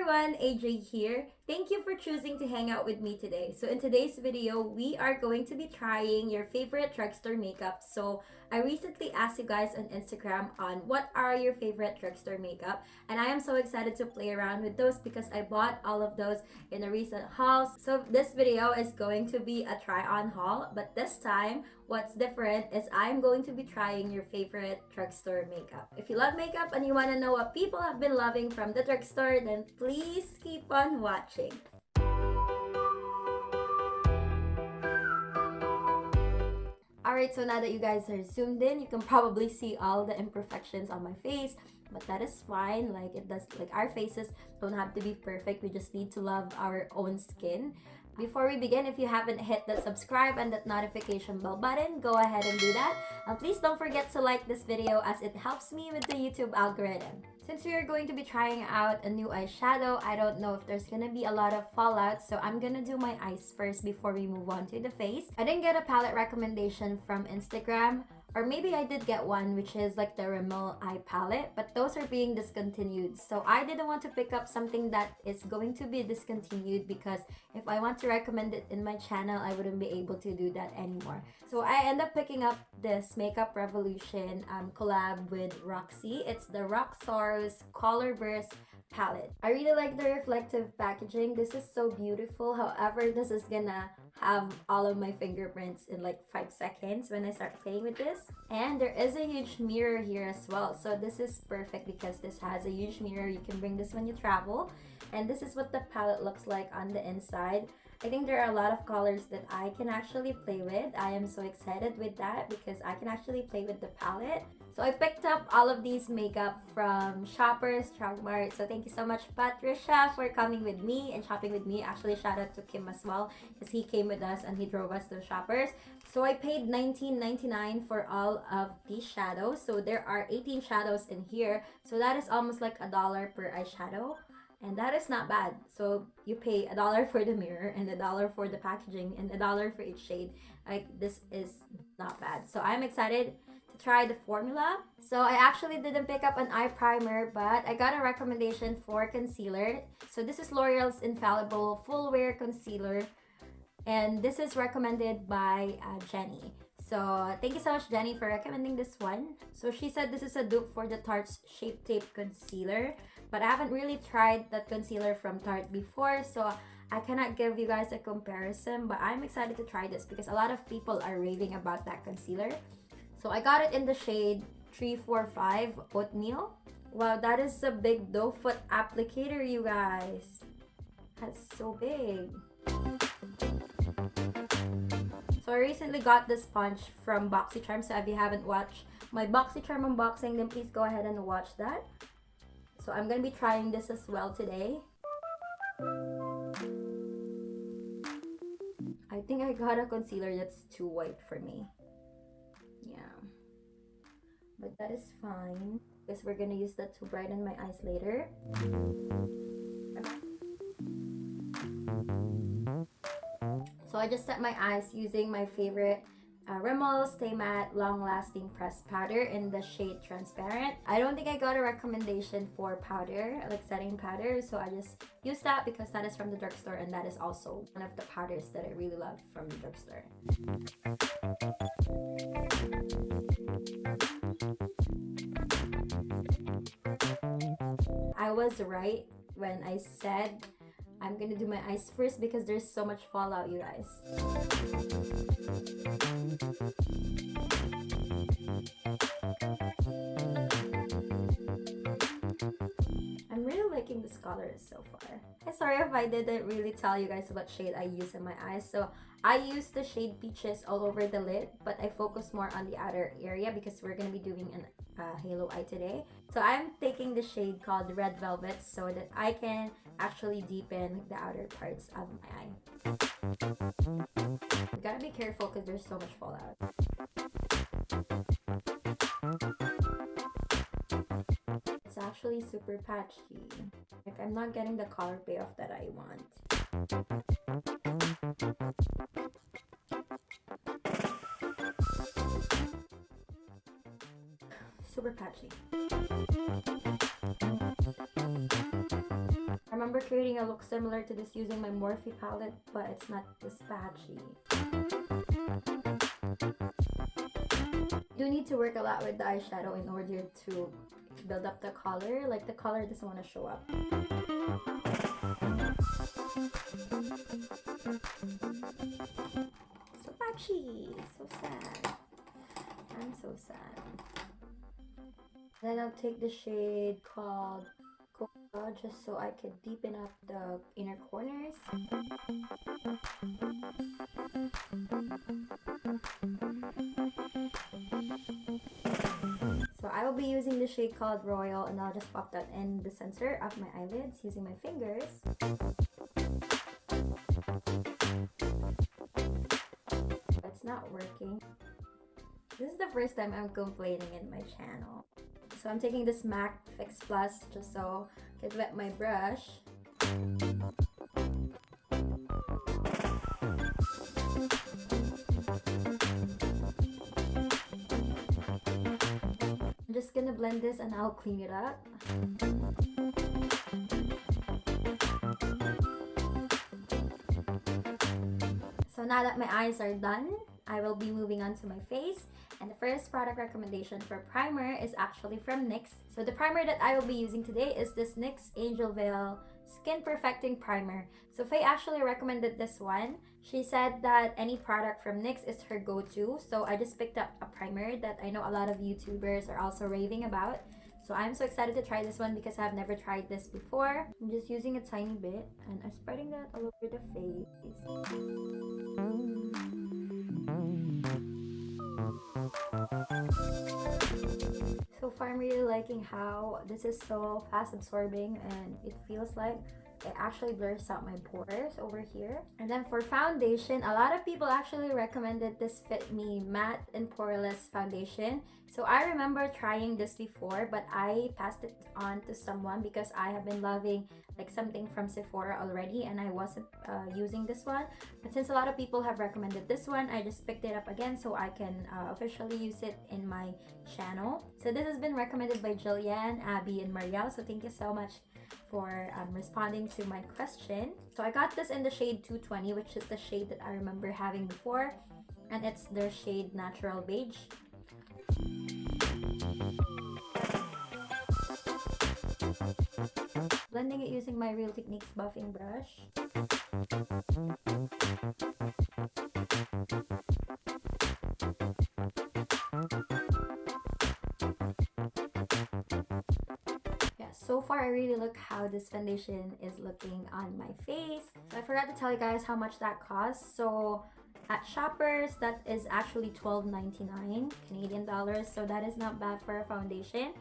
everyone, AJ here. Thank you for choosing to hang out with me today. So in today's video, we are going to be trying your favorite drugstore makeup. So I recently asked you guys on Instagram on what are your favorite drugstore makeup, and I am so excited to play around with those because I bought all of those in a recent haul. So this video is going to be a try on haul, but this time what's different is I'm going to be trying your favorite drugstore makeup. If you love makeup and you want to know what people have been loving from the drugstore, then please keep on watching. Alright, so now that you guys are zoomed in, you can probably see all the imperfections on my face, but that is fine. Our faces don't have to be perfect. We just need to love our own skin. Before we begin, if you haven't hit that subscribe and that notification bell button, go ahead and do that. And please don't forget to like this video as it helps me with the YouTube algorithm. Since we are going to be trying out a new eyeshadow, I don't know if there's gonna be a lot of fallout, so I'm gonna do my eyes first before we move on to the face. I didn't get a palette recommendation from Instagram, or maybe I did get one, which is like the Rimmel eye palette, but those are being discontinued. So I didn't want to pick up something that is going to be discontinued because if I want to recommend it in my channel, I wouldn't be able to do that anymore. So I end up picking up this Makeup Revolution collab with Roxy. It's the Rockstore's Color Burst palette. I really like the reflective packaging. This is so beautiful. However, this is gonna have all of my fingerprints in like 5 seconds when I start playing with this. And there is a huge mirror here as well. So this is perfect because this has a huge mirror. You can bring this when you travel. And this is what the palette looks like on the inside. I think there are a lot of colors that I can actually play with. I am so excited with that because I can actually play with the palette. So I picked up all of these makeup from Shoppers Drug Mart. So thank you so much, Patricia, for coming with me and shopping with me. Actually, shout out to Kim as well because he came with us and he drove us to Shoppers. So I paid $19.99 for all of these shadows. So there are 18 shadows in here. So that is almost like $1 per eyeshadow. And that is not bad. So you pay $1 for the mirror and $1 for the packaging and $1 for each shade. Like, this is not bad. So I'm excited to try the formula. So I actually didn't pick up an eye primer, but I got a recommendation for concealer. So this is L'Oreal's Infallible Full Wear Concealer. And this is recommended by Jenny. So thank you so much, Jenny, for recommending this one. So she said this is a dupe for the Tarte's Shape Tape Concealer. But I haven't really tried that concealer from Tarte before, so I cannot give you guys a comparison. But I'm excited to try this because a lot of people are raving about that concealer. So I got it in the shade 345 Oatmeal. Wow, that is a big doe foot applicator, you guys. That's so big. So I recently got this sponge from BoxyCharm. So if you haven't watched my BoxyCharm unboxing, then please go ahead and watch that. So I'm going to be trying this as well today. I think I got a concealer that's too white for me. Yeah. But that is fine because we're going to use that to brighten my eyes later. So I just set my eyes using my favorite Rimmel Stay Matte Long Lasting Pressed Powder in the shade Transparent. I don't think I got a recommendation for powder, like setting powder, so I just used that because that is from the drugstore and that is also one of the powders that I really love from the drugstore. I was right when I said I'm gonna do my eyes first because there's so much fallout, you guys. I'm really liking this color so far. I'm sorry if I didn't really tell you guys what shade I use in my eyes. So I use the shade Peaches all over the lid, but I focus more on the outer area because we're gonna be doing an halo eye today. So I'm taking the shade called Red Velvet so that I can actually deepen the outer parts of my eye. You gotta be careful because there's so much fallout. It's actually super patchy. Like, I'm not getting the color payoff that I want. Super patchy. remember creating a look similar to this using my Morphe palette, but it's not this patchy. You need to work a lot with the eyeshadow in order to build up the color. Like the color doesn't want to show up. So patchy, so sad. I'm so sad. Then I'll take the shade called Coca just so I could deepen up the inner corners. So I will be using the shade called Royal, and I'll just pop that in the center of my eyelids using my fingers. It's not working. This is the first time I'm complaining in my channel. So I'm taking this MAC Fix Plus just so I can wet my brush. I'm just gonna blend this and I'll clean it up. So now that my eyes are done, I will be moving on to my face. And the first product recommendation for primer is actually from NYX. So the primer that I will be using today is this NYX Angel Veil Skin Perfecting Primer. So Faye actually recommended this one. She said that any product from NYX is her go-to. So I just picked up a primer that I know a lot of YouTubers are also raving about. So I'm so excited to try this one because I've never tried this before. I'm just using a tiny bit and I'm spreading that all over the face. So far I'm really liking how this is so fast absorbing and it feels like it actually blurs out my pores over here. And then for foundation, a lot of people actually recommended this Fit Me Matte and Poreless Foundation. So I remember trying this before, but I passed it on to someone because I have been loving like something from Sephora already and I wasn't using this one. But since a lot of people have recommended this one, I just picked it up again so I can officially use it in my channel. So this has been recommended by Jillian, Abby, and Marielle. So thank you so much for responding to my question. So I got this in the shade 220, which is the shade that I remember having before, and it's their shade Natural Beige. Blending it using my Real Techniques buffing brush. So far I really look how this foundation is looking on my face. So I forgot to tell you guys how much that costs. So at Shoppers, that is actually $12.99 Canadian dollars. So that is not bad for a foundation.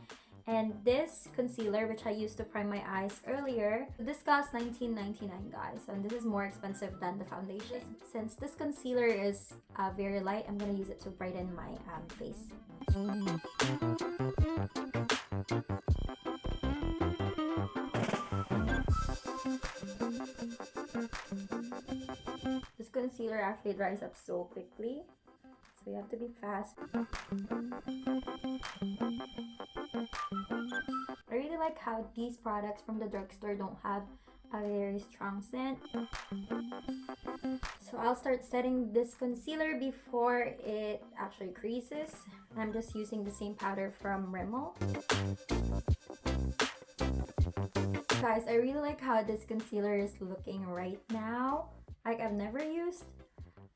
And this concealer, which I used to prime my eyes earlier, this costs $19.99 guys. And this is more expensive than the foundation. Since this concealer is very light, I'm gonna use it to brighten my face. This concealer actually dries up so quickly, so you have to be fast. I really like how these products from the drugstore don't have a very strong scent. So I'll start setting this concealer before it actually creases. I'm just using the same powder from Rimmel. Guys, I really like how this concealer is looking right now. Like I've never used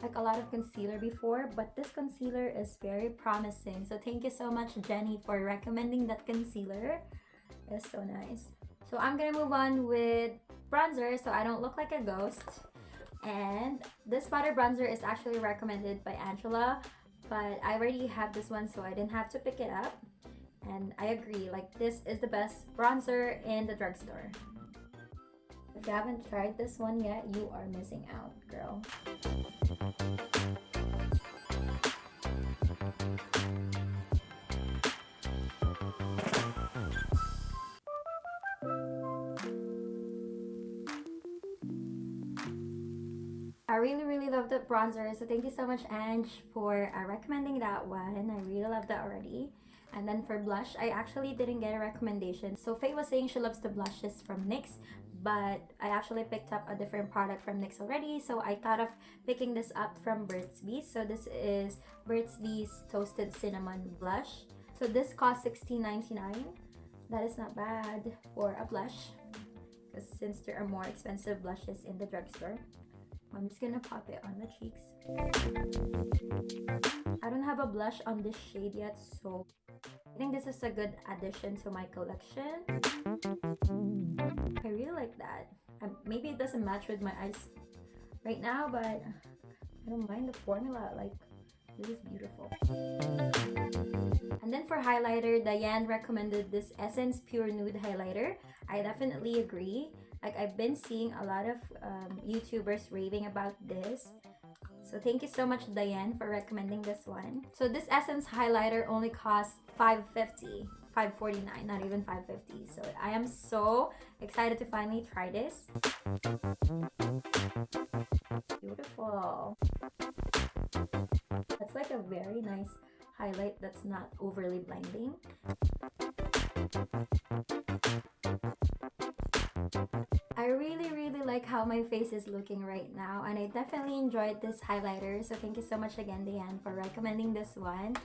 like a lot of concealer before, but this concealer is very promising. So thank you so much, Jenny, for recommending that concealer. It's so nice. So I'm gonna move on with bronzer so I don't look like a ghost. And this powder bronzer is actually recommended by Angela, but I already have this one so I didn't have to pick it up. And I agree, like this is the best bronzer in the drugstore. If you haven't tried this one yet, you are missing out, girl. I really love the bronzer, so thank you so much, Ange, for recommending that one. I really love that already. And then for blush, I actually didn't get a recommendation. So Faye was saying she loves the blushes from NYX, but I actually picked up a different product from NYX already, so I thought of picking this up from Burt's Bees. So this is Burt's Bees Toasted Cinnamon Blush. So this cost $16.99. That is not bad for a blush, because since there are more expensive blushes in the drugstore. I'm just gonna pop it on the cheeks. I don't have a blush on this shade yet, so I think this is a good addition to my collection. I really like that. Maybe it doesn't match with my eyes right now, but I don't mind the formula. Like, this is beautiful. And then for highlighter, Diane recommended this Essence Pure Nude highlighter. I definitely agree. Like, I've been seeing a lot of YouTubers raving about this. So thank you so much, Diane, for recommending this one. So this Essence highlighter only costs $5.50, $5.49, not even $5.50. So I am so excited to finally try this. Beautiful. That's like a very nice highlight that's not overly blinding. I really like how my face is looking right now, and I definitely enjoyed this highlighter. So thank you so much again, Diane, for recommending this one.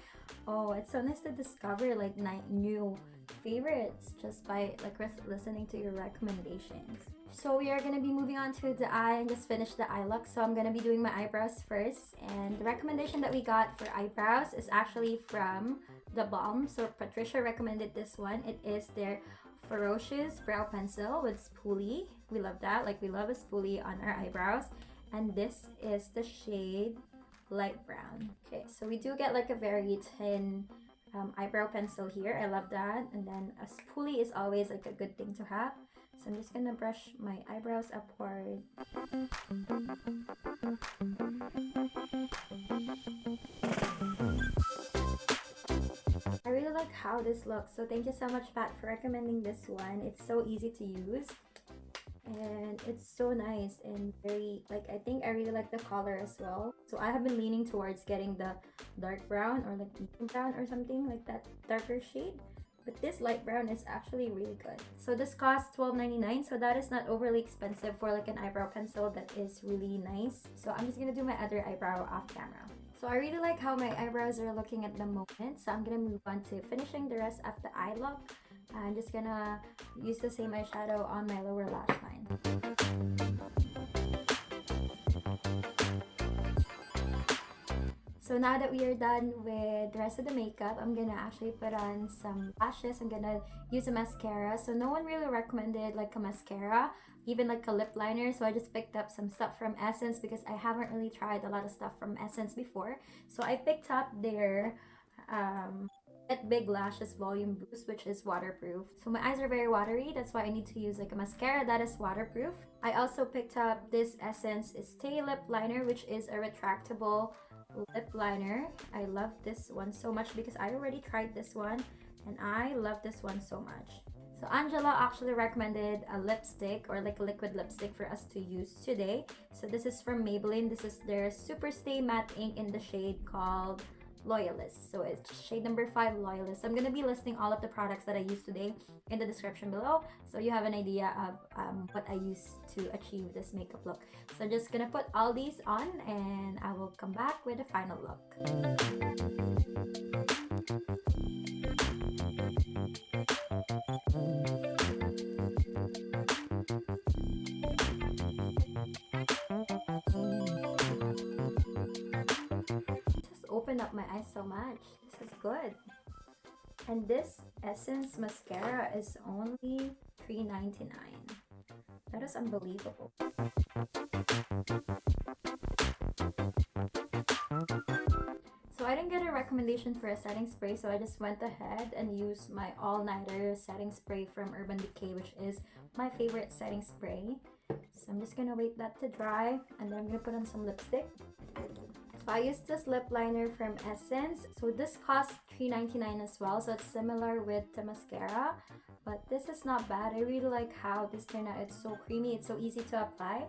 Oh, it's so nice to discover like new favorites just by like listening to your recommendations. So we are gonna be moving on to the eye and just finish the eye look. So I'm gonna be doing my eyebrows first, and the recommendation that we got for eyebrows is actually from The Balm. So Patricia recommended this one. It is their Ferocious Brow Pencil with spoolie. We love that. Like, we love a spoolie on our eyebrows. And this is the shade Light Brown. Okay, so we do get like a very thin eyebrow pencil here. I love that. And then a spoolie is always like a good thing to have. So I'm just gonna brush my eyebrows upward. I really like how this looks, so thank you so much, Pat, for recommending this one. It's so easy to use and it's so nice and very, like, I think I really like the color as well. So I have been leaning towards getting the dark brown or like medium brown or something like that darker shade, but this light brown is actually really good. So this costs $12.99, so that is not overly expensive for like an eyebrow pencil that is really nice. So I'm just gonna do my other eyebrow off camera. So I really like how my eyebrows are looking at the moment, so I'm gonna move on to finishing the rest of the eye look. I'm just gonna use the same eyeshadow on my lower lash line. So now that we are done with the rest of the makeup, I'm gonna actually put on some lashes. I'm gonna use a mascara. So no one really recommended like a mascara, even like a lip liner. So I just picked up some stuff from Essence because I haven't really tried a lot of stuff from Essence before. So I picked up their Get Big Lashes Volume Boost, which is waterproof. So my eyes are very watery, that's why I need to use like a mascara that is waterproof. I also picked up this Essence Stay Lip Liner, which is a retractable lip liner. I love this one so much because I already tried this one and I love this one so much. So Angela actually recommended a lipstick or like a liquid lipstick for us to use today. So this is from Maybelline. This is their Super Stay Matte Ink in the shade called Loyalist. So it's shade number 5, Loyalist. I'm gonna be listing all of the products that I used today in the description below, so you have an idea of what I used to achieve this makeup look. So I'm just gonna put all these on and I will come back with the final look. Opened up my eyes so much. This is good. And this Essence mascara is only $3.99. That is unbelievable. So I didn't get a recommendation for a setting spray, so I just went ahead and used my all-nighter setting spray from Urban Decay, which is my favorite setting spray. So I'm just gonna wait that to dry and then I'm gonna put on some lipstick. So I used this lip liner from Essence. So this costs $3.99 as well, so it's similar with the mascara, but this is not bad. I really like how this turned out. It's so creamy, it's so easy to apply.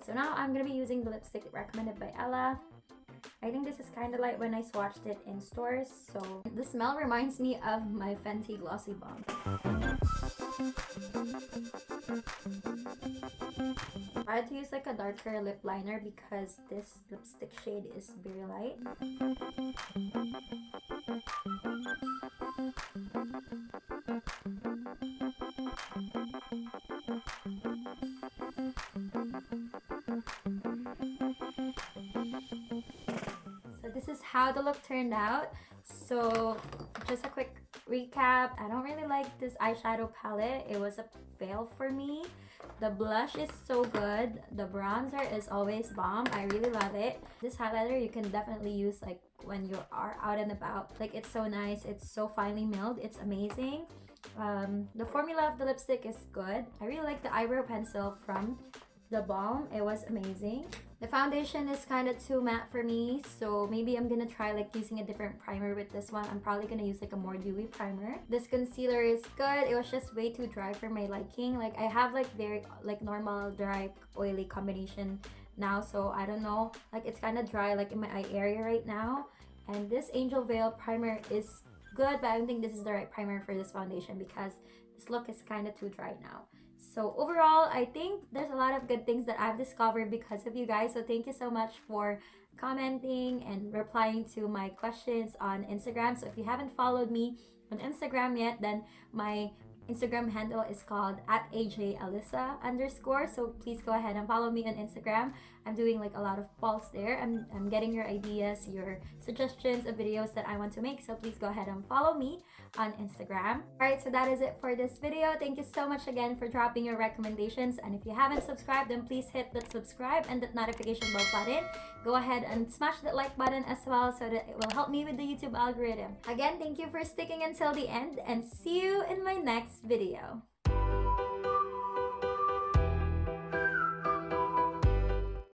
So now I'm gonna be using the lipstick recommended by Ella, I think this is kind of like when I swatched it in stores. So the smell reminds me of my Fenty Glossy Bomb. I had to use like a darker lip liner because this lipstick shade is very light. So this is how the look turned out. So just a quick recap. I don't really like this eyeshadow palette. It was a fail for me. The blush is so good. The bronzer is always bomb. I really love it. This highlighter you can definitely use like when you are out and about. Like it's so nice. It's so finely milled. It's amazing. The formula of the lipstick is good. I really like the eyebrow pencil from the balm. It was amazing. The foundation is kind of too matte for me, so maybe I'm gonna try like using a different primer with this one. I'm probably gonna use like a more dewy primer. This concealer is good. It was just way too dry for my liking. Like I have like very like normal dry oily combination now, so I don't know, like it's kind of dry like in my eye area right now. And this Angel Veil primer is good, but I don't think this is the right primer for this foundation because this look is kind of too dry now. So overall, I think there's a lot of good things that I've discovered because of you guys. So thank you so much for commenting and replying to my questions on Instagram. So if you haven't followed me on Instagram yet, then my Instagram handle is called @AJAlyssa_. So please go ahead and follow me on Instagram. I'm doing like a lot of polls there. I'm getting your ideas, your suggestions of videos that I want to make. So please go ahead and follow me on Instagram. Alright, so that is it for this video. Thank you so much again for dropping your recommendations. And if you haven't subscribed, then please hit that subscribe and that notification bell button. Go ahead and smash that like button as well so that it will help me with the YouTube algorithm. Again, thank you for sticking until the end and see you in my next video.